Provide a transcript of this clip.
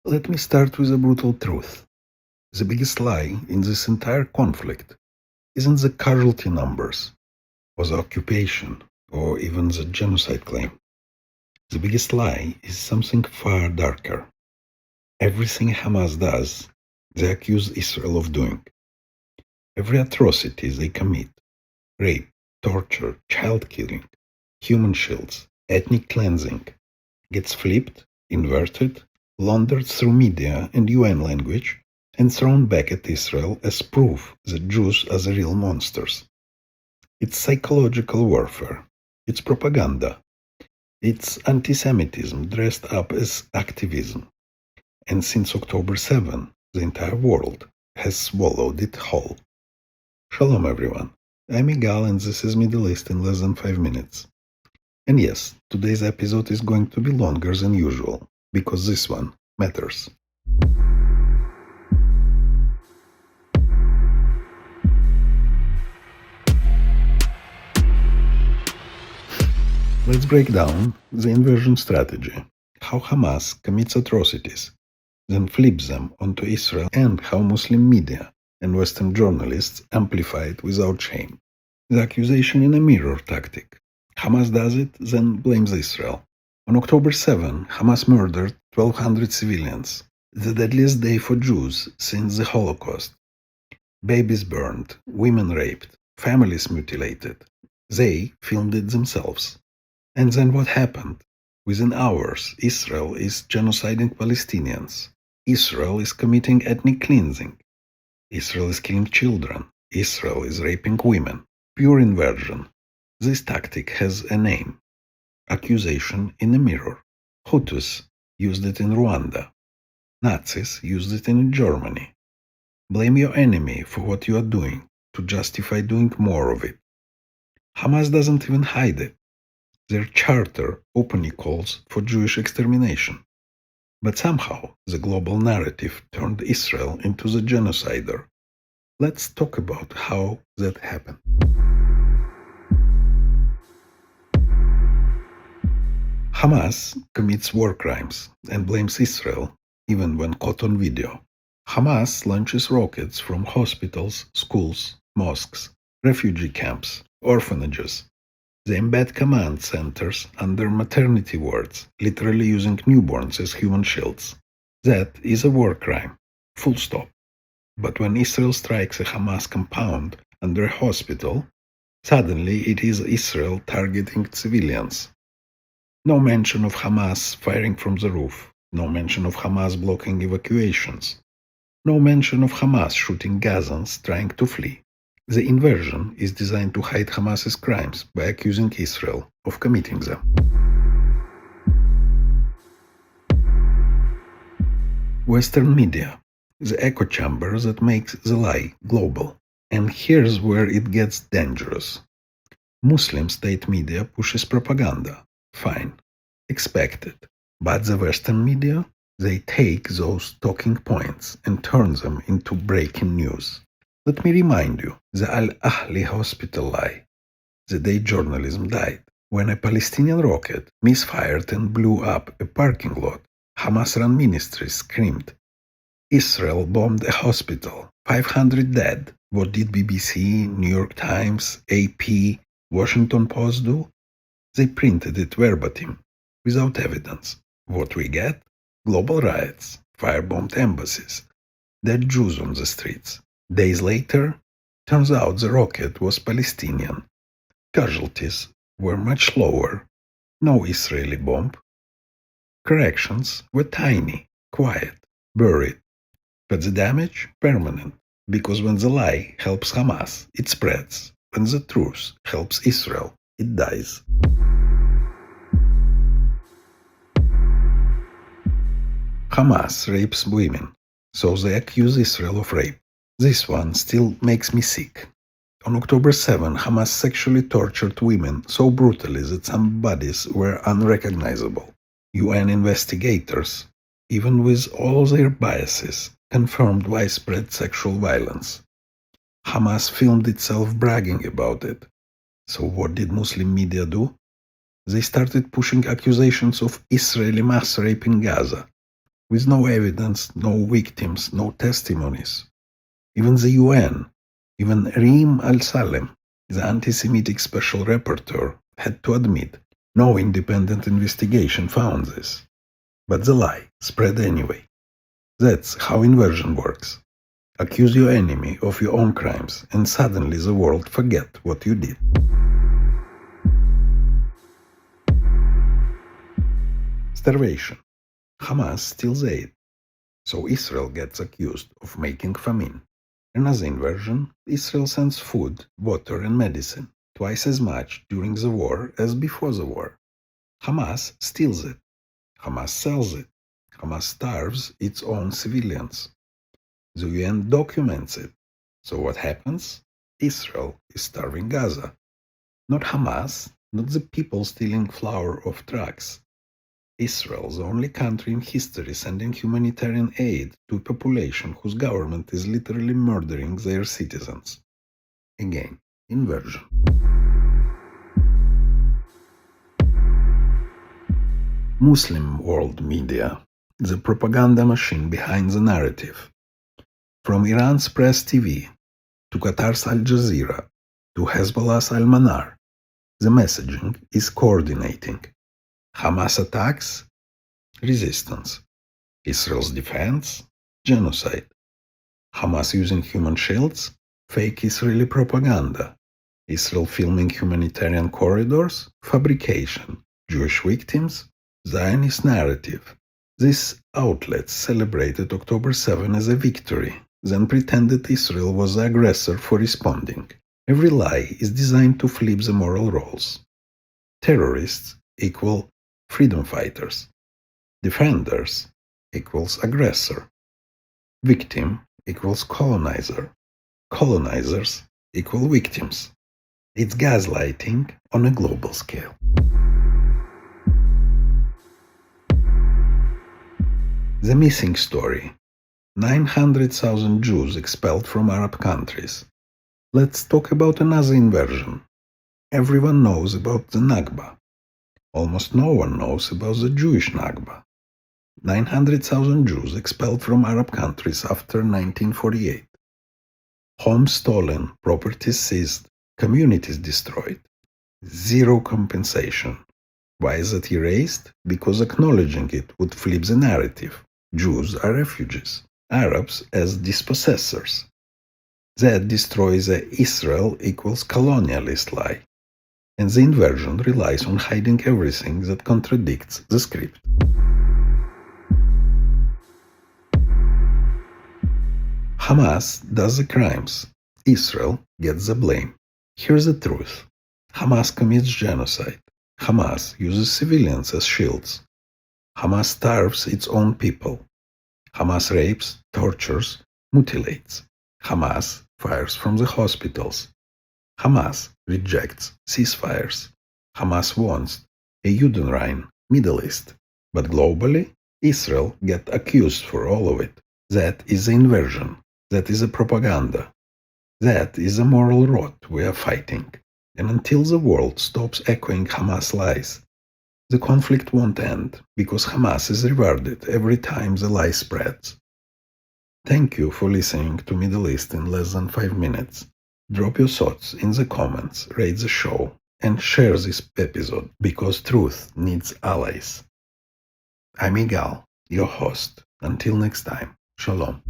Let me start with a brutal truth. The biggest lie in this entire conflict isn't the casualty numbers, or the occupation, or even the genocide claim. The biggest lie is something far darker. Everything Hamas does, they accuse Israel of doing. Every atrocity they commit, rape, torture, child killing, human shields, ethnic cleansing, gets flipped, inverted, laundered through media and UN language, and thrown back at Israel as proof that Jews are the real monsters. It's psychological warfare. It's propaganda. It's anti-Semitism dressed up as activism. And since October 7, the entire world has swallowed it whole. Shalom everyone. I'm Igal and this is Middle East in less than 5 minutes. And yes, today's episode is going to be longer than usual, because this one matters. Let's break down the inversion strategy, how Hamas commits atrocities, then flips them onto Israel, and how Muslim media and Western journalists amplify it without shame. The accusation in a mirror tactic. Hamas does it, then blames Israel. On October 7, Hamas murdered 1,200 civilians, the deadliest day for Jews since the Holocaust. Babies burned, women raped, families mutilated. They filmed it themselves. And then what happened? Within hours, Israel is genociding Palestinians. Israel is committing ethnic cleansing. Israel is killing children. Israel is raping women. Pure inversion. This tactic has a name. Accusation in a mirror. Hutus used it in Rwanda. Nazis used it in Germany. Blame your enemy for what you are doing to justify doing more of it. Hamas doesn't even hide it. Their charter openly calls for Jewish extermination. But somehow, the global narrative turned Israel into the genocider. Let's talk about how that happened. Hamas commits war crimes and blames Israel, even when caught on video. Hamas launches rockets from hospitals, schools, mosques, refugee camps, orphanages. They embed command centers under maternity wards, literally using newborns as human shields. That is a war crime. Full stop. But when Israel strikes a Hamas compound under a hospital, suddenly it is Israel targeting civilians. No mention of Hamas firing from the roof. No mention of Hamas blocking evacuations. No mention of Hamas shooting Gazans trying to flee. The inversion is designed to hide Hamas's crimes by accusing Israel of committing them. Western media, the echo chamber that makes the lie global. And here's where it gets dangerous. Muslim state media pushes propaganda. Fine. Expected. But the Western media, they take those talking points and turn them into breaking news. Let me remind you, the Al-Ahli hospital lie. The day journalism died. When a Palestinian rocket misfired and blew up a parking lot, Hamas-run ministries screamed, Israel bombed a hospital, 500 dead. What did BBC, New York Times, AP, Washington Post do? They printed it verbatim, without evidence. What we get? Global riots, firebombed embassies, dead Jews on the streets. Days later, turns out the rocket was Palestinian. Casualties were much lower. No Israeli bomb. Corrections were tiny, quiet, buried. But the damage? Permanent. Because when the lie helps Hamas, it spreads. When the truth helps Israel, it dies. Hamas rapes women, so they accuse Israel of rape. This one still makes me sick. On October 7, Hamas sexually tortured women so brutally that some bodies were unrecognizable. UN investigators, even with all their biases, confirmed widespread sexual violence. Hamas filmed itself bragging about it. So what did Muslim media do? They started pushing accusations of Israeli mass rape in Gaza. with no evidence, no victims, no testimonies. Even the UN, even Reem Al-Salem, the anti-Semitic special rapporteur, had to admit no independent investigation found this. But the lie spread anyway. That's how inversion works. Accuse your enemy of your own crimes, and suddenly the world forget what you did. Starvation. Hamas steals aid, so Israel gets accused of making famine. Another inversion, Israel sends food, water and medicine, twice as much during the war as before the war. Hamas steals it. Hamas sells it. Hamas starves its own civilians. The UN documents it. So what happens? Israel is starving Gaza. Not Hamas, not the people stealing flour off trucks. Israel, the only country in history sending humanitarian aid to a population whose government is literally murdering their citizens. Again, inversion. Muslim world media, the propaganda machine behind the narrative. From Iran's Press TV, to Qatar's Al Jazeera, to Hezbollah's Al Manar, the messaging is coordinating. Hamas attacks, resistance. Israel's defense, genocide. Hamas using human shields, fake Israeli propaganda. Israel filming humanitarian corridors, fabrication. Jewish victims, Zionist narrative. These outlets celebrated October 7 as a victory, then pretended Israel was the aggressor for responding. Every lie is designed to flip the moral roles. Terrorists equal freedom fighters. Defenders equals aggressor. Victim equals colonizer. Colonizers equal victims. It's gaslighting on a global scale. The missing story. 900,000 Jews expelled from Arab countries. Let's talk about another inversion. Everyone knows about the Nakba. Almost no one knows about the Jewish Nakba. 900,000 Jews expelled from Arab countries after 1948. Homes stolen, properties seized, communities destroyed. Zero compensation. Why is it erased? Because acknowledging it would flip the narrative. Jews are refugees, Arabs as dispossessors. That destroys a Israel equals colonialist lie. And the inversion relies on hiding everything that contradicts the script. Hamas does the crimes. Israel gets the blame. Here's the truth. Hamas commits genocide. Hamas uses civilians as shields. Hamas starves its own people. Hamas rapes, tortures, mutilates. Hamas fires from the hospitals. Hamas rejects ceasefires. Hamas wants a UNRWA, Middle East. But globally, Israel gets accused for all of it. That is the inversion. That is a propaganda. That is a moral rot we are fighting. And until the world stops echoing Hamas lies, the conflict won't end, because Hamas is rewarded every time the lie spreads. Thank you for listening to Middle East in less than 5 minutes. Drop your thoughts in the comments, rate the show, and share this episode, because truth needs allies. I'm Igal, your host. Until next time, Shalom.